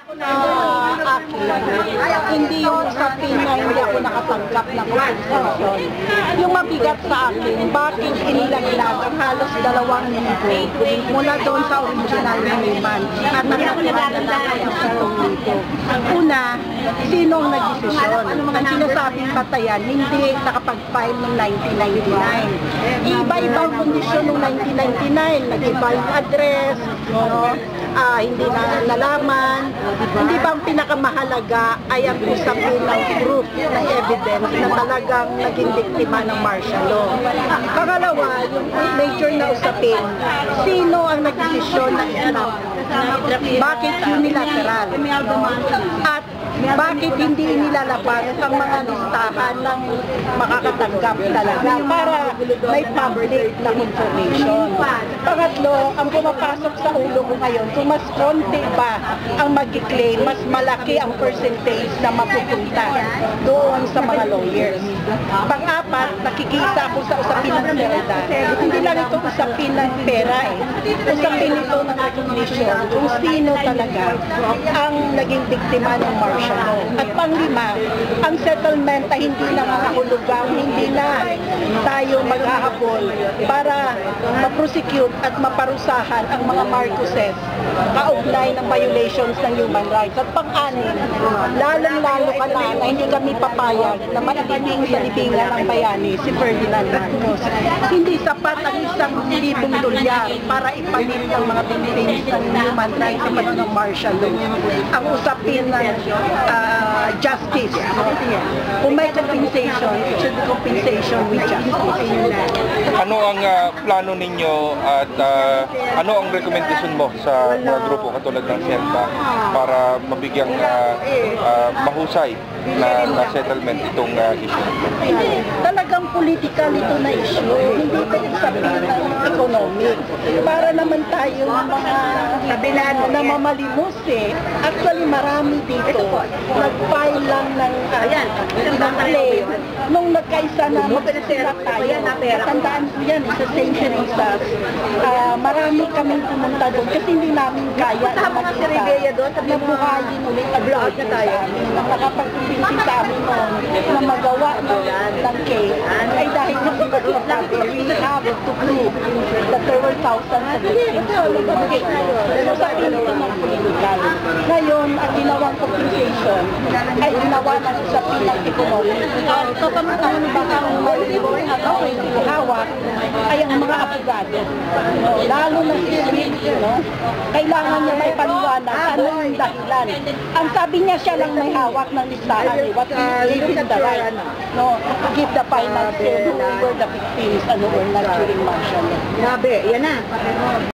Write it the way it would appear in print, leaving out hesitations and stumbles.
Hindi yung usapin na hindi ako nakatanggap ng compensation. Yung mabigat sa akin, bakit inilaglag ang halos 2 linggo mula doon sa original na Liman at nakatira na lang ang 7 linggo. Una, sinong nagdesisyon? Ang sinasabing batayan, hindi nakapag-file noong 1999. Iba-ibang kondisyon noong 1999, nag-iba yung address, hindi na nalaman. Hindi ba ang pinakamahalaga ay ang usapin ng proof, ng evidence na talagang naging biktima ng martial law. Pangalawa, yung major na usapin, sino ang nagdesisyon ng stop? Bakit unilateral? At bakit hindi inilalabas ang mga listahan ng makakatanggap talaga para may public na information? Pangatlo, ang pumapasok sa ulo ko ngayon, kung mas konti ba ang mag-claim, mas malaki ang percentage na mapupunta doon sa mga lawyers. Pang-apat, nakikita ako sa usapin ng pera. Hindi lang ito usapin ng pera usapin ito ng recognition kung sino talaga ang naging biktima ng martial law. At panglima, ang settlement ay hindi na makahulugang, hindi na tayo maghahabol para ma-prosecute at maparusahan ang mga Marcoses kaugnay ng violations ng human rights. At pang-anim, lalong-lalo ka na hindi kami papayag na maibiging sa libingan ng bayani si Ferdinand Marcos. Hindi sapat ang 1,000 dolyar para ipalit ang mga victims ng human rights sa panahon ng martial law. Ang usapin ng justice. Kung may compensation, it should be compensation with justice. Ano ang plano ninyo at ano ang recommendation mo sa mga grupo katulad ng SENPA para mabigyang mahusay na settlement itong issue? Talagang political ito na issue. Hindi ito sabihin ng economic. Para naman tayo mga kabilan na mamalimos Actually, marami dito. Nag-file lang ng claim. Nung nagkaisa na magsisilak tayo, tandaan ko yan, sa St. Teresa's, marami kaming pumunta doon kasi hindi namin kaya na makita na buhayin ulit ang blood na tayo. Nakapagpipinsin sa amin noon na magawa ng case ay dahil nagpapagpapabi, we have to prove that there were thousands of victims. So sabi nito ng political. Ngayon, ang ginawang compensation ay ginawa ng usapin ng economic. So, pamatang baka ang hawak ay ang mga abogado. Lalo na si Smith, kailangan niya may paliwanag ano yung dahilan. Ang sabi niya siya lang may hawak ng listahan. What is the right? To give the final say who were the victims and who were not during martial law. Grabe, yan na.